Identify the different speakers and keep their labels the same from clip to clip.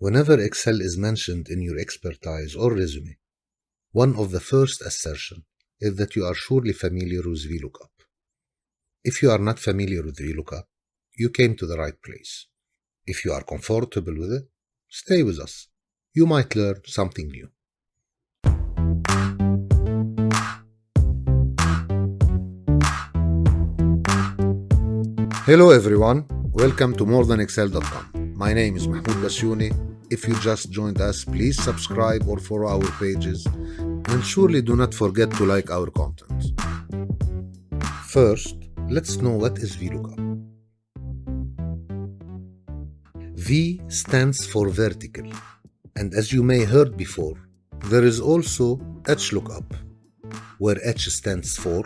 Speaker 1: Whenever Excel is mentioned in your expertise or resume, one of the first assertions is that you are surely familiar with VLOOKUP. If you are not familiar with VLOOKUP, you came to the right place. If you are comfortable with it, stay with us. You might learn something new. Hello everyone, welcome to morethanexcel.com. My name is Mahmoud Basyouni. If you just joined us, please subscribe or follow our pages, and surely do not forget to like our content. First, let's know what is VLOOKUP. V stands for vertical, and as you may heard before, there is also HLOOKUP, where H stands for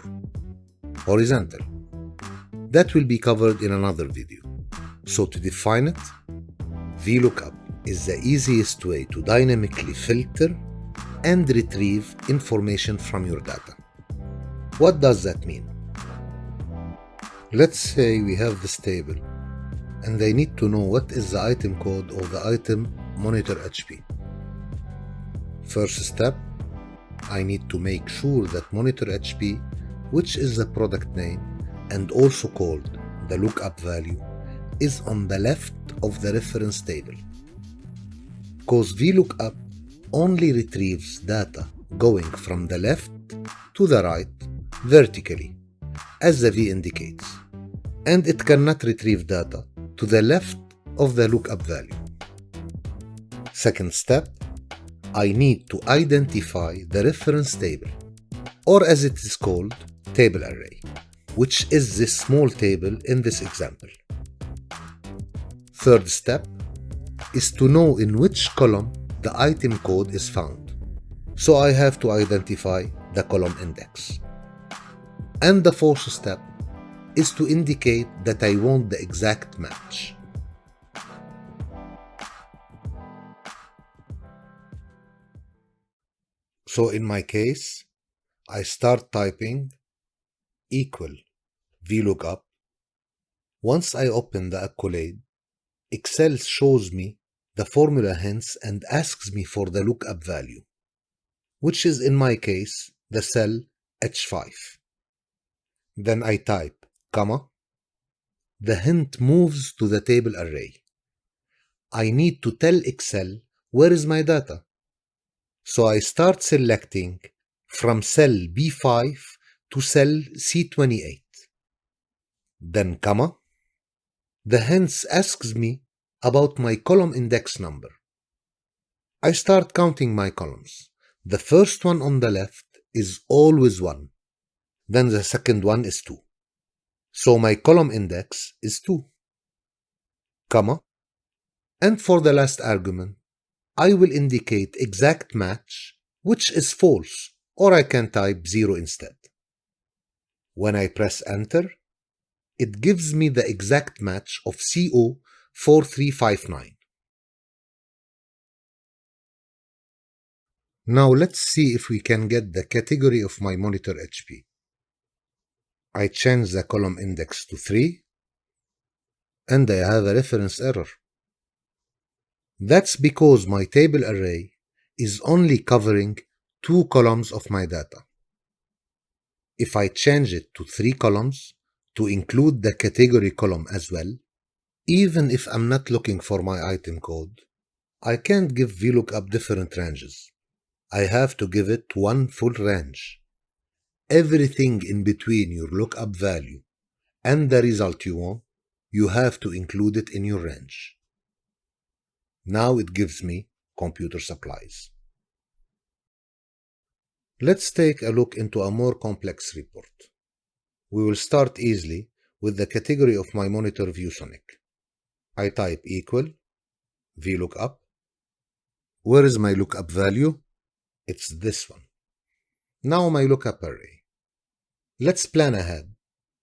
Speaker 1: horizontal. That will be covered in another video. So to define it, VLOOKUP is the easiest way to dynamically filter and retrieve information from your data. What does that mean? Let's say we have this table and I need to know what is the item code of the item monitor HP. First step, I need to make sure that monitor HP, which is the product name and also called the lookup value, is on the left of the reference table. Because VLOOKUP only retrieves data going from the left to the right vertically, as the V indicates, and it cannot retrieve data to the left of the lookup value. Second step, I need to identify the reference table, or as it is called, table array, which is this small table in this example. Third step is to know in which column the item code is found. So I have to identify the column index. And the fourth step is to indicate that I want the exact match. So in my case, I start typing equal VLOOKUP. Once I open the accolade, Excel shows me the formula hints and asks me for the lookup value, which is in my case the cell H5. Then I type comma. The hint moves to the table array. I need to tell Excel where is my data. So I start selecting from cell B5 to cell C28. Then comma. The hence asks me about my column index number. I start counting my columns. The first one on the left is always 1. Then the second one is 2. So my column index is 2. Comma. And for the last argument, I will indicate exact match, which is false, or I can type 0 instead. When I press enter, it gives me the exact match of CO4359. Now let's see if we can get the category of my monitor HP. I change the column index to 3, and I have a reference error. That's because my table array is only covering 2 columns of my data. If I change it to 3 columns, to include the category column as well, even if I'm not looking for my item code, I can't give VLOOKUP different ranges. I have to give it one full range. Everything in between your lookup value and the result you want, you have to include it in your range. Now it gives me computer supplies. Let's take a look into a more complex report. We will start easily with the category of my monitor ViewSonic. I type equal VLOOKUP. Where is my lookup value? It's this one. Now my lookup array. Let's plan ahead,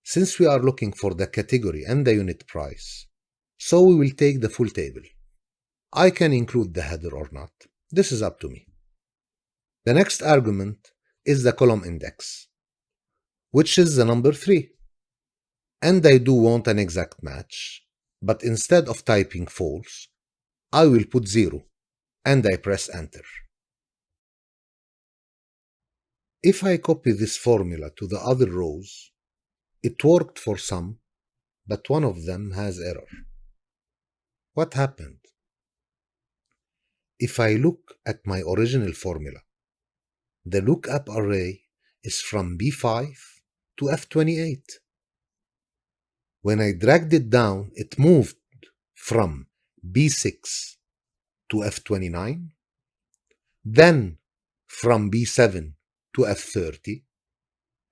Speaker 1: since we are looking for the category and the unit price. So we will take the full table. I can include the header or not. This is up to me. The next argument is the column index, which is the number 3. And I do want an exact match, but instead of typing false, I will put 0 and I press enter. If I copy this formula to the other rows, it worked for some, but one of them has error. What happened? If I look at my original formula, the lookup array is from B5 to F28. When I dragged it down, it moved from B6 to F29, then from B7 to F30,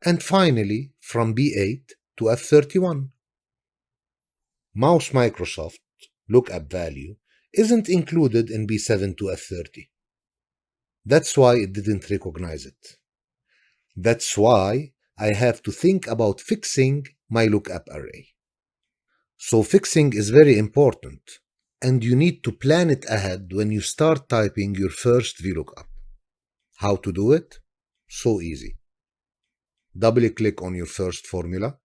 Speaker 1: and finally from B8 to F31. Mouse Microsoft lookup value isn't included in B7 to F30. That's why it didn't recognize it. That's why I have to think about fixing my lookup array. So fixing is very important, and you need to plan it ahead when you start typing your first VLOOKUP. How to do it? So easy. Double-click on your first formula.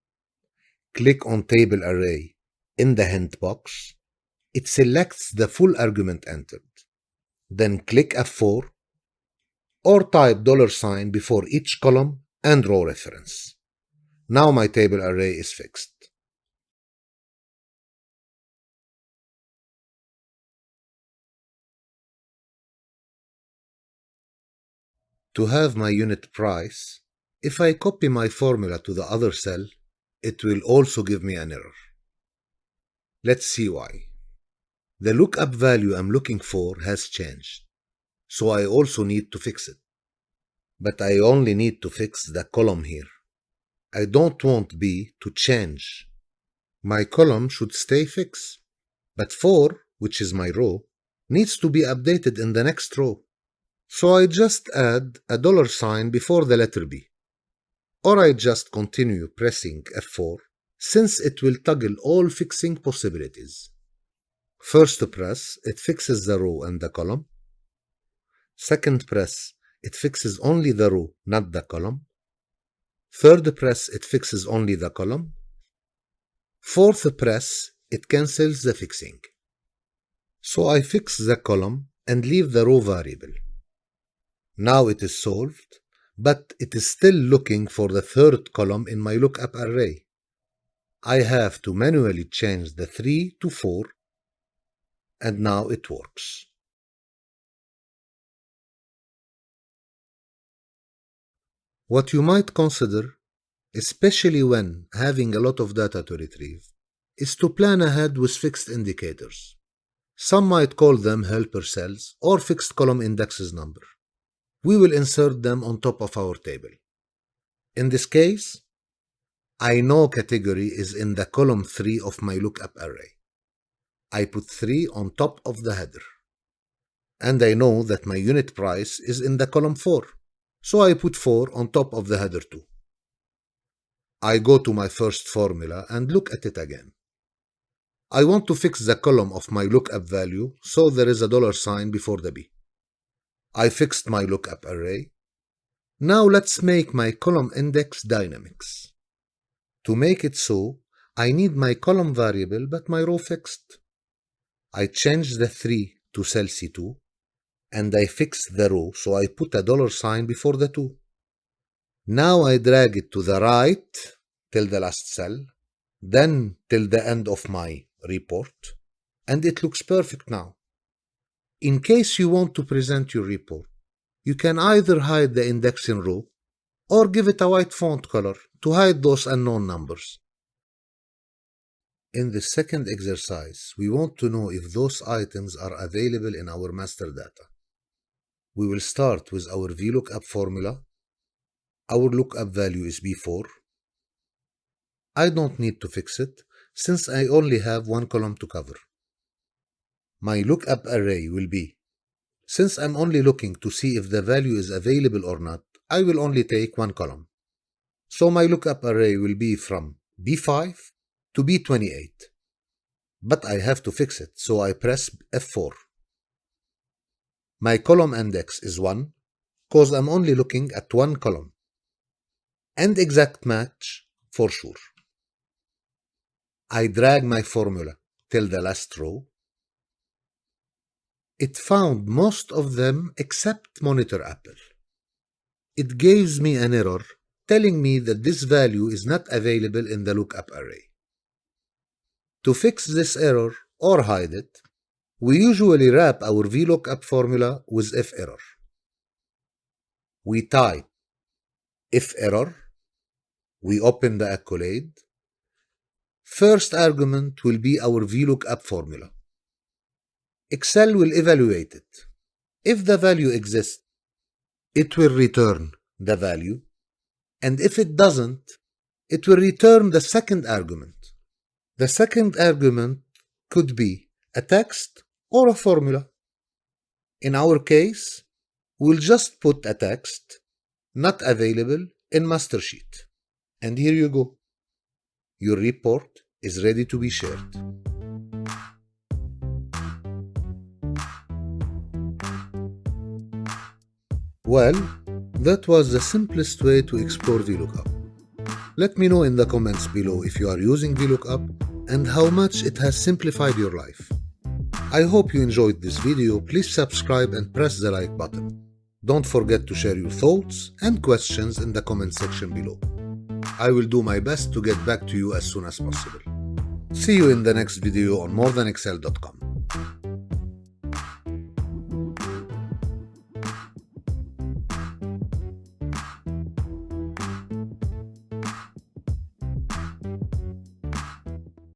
Speaker 1: Click on Table Array in the hint box. It selects the full argument entered. Then click F4 or type $sign before each column and row reference. Now my table array is fixed. To have my unit price, if I copy my formula to the other cell, it will also give me an error. Let's see why. The lookup value I'm looking for has changed, so I also need to fix it. But I only need to fix the column here. I don't want B to change. My column should stay fixed, but 4, which is my row, needs to be updated in the next row. So I just add a $sign before the letter B. Or I just continue pressing F4, since it will toggle all fixing possibilities. First press, it fixes the row and the column. Second press, it fixes only the row, not the column. Third press, it fixes only the column. Fourth press, it cancels the fixing. So I fix the column and leave the row variable. Now it is solved, but it is still looking for the third column in my lookup array. I have to manually change the 3 to 4, and now it works. What you might consider, especially when having a lot of data to retrieve, is to plan ahead with fixed indicators. Some might call them helper cells or fixed column indexes number. We will insert them on top of our table. In this case, I know category is in the column 3 of my lookup array. I put 3 on top of the header. And I know that my unit price is in the column 4, so I put 4 on top of the header too. I go to my first formula and look at it again. I want to fix the column of my lookup value, so there is a $sign before the B. I fixed my lookup array. Now let's make my column index dynamics. To make it so, I need my column variable but my row fixed. I changed the 3 to cell C2, and I fixed the row, so I put a $sign before the 2. Now I drag it to the right till the last cell, then till the end of my report, and it looks perfect now. In case you want to present your report, you can either hide the indexing row or give it a white font color to hide those unknown numbers. In the second exercise, we want to know if those items are available in our master data. We will start with our VLOOKUP formula. Our lookup value is B4. I don't need to fix it, since I only have one column to cover. My lookup array will be, since I'm only looking to see if the value is available or not, I will only take one column. So my lookup array will be from B5 to B28. But I have to fix it, so I press F4. My column index is 1, because I'm only looking at one column. And exact match for sure. I drag my formula till the last row. It found most of them except monitor Apple. It gives me an error telling me that this value is not available in the lookup array. To fix this error or hide it, we usually wrap our VLOOKUP formula with IFERROR. We type IFERROR, we open the accolade. First argument will be our VLOOKUP formula. Excel will evaluate it. If the value exists, it will return the value, and if it doesn't, it will return the second argument. The second argument could be a text or a formula. In our case, we'll just put a text, not available in master sheet. And here you go. Your report is ready to be shared. Well, that was the simplest way to explore VLOOKUP. Let me know in the comments below if you are using VLOOKUP and how much it has simplified your life. I hope you enjoyed this video. Please subscribe and press the like button. Don't forget to share your thoughts and questions in the comment section below. I will do my best to get back to you as soon as possible. See you in the next video on morethanexcel.com.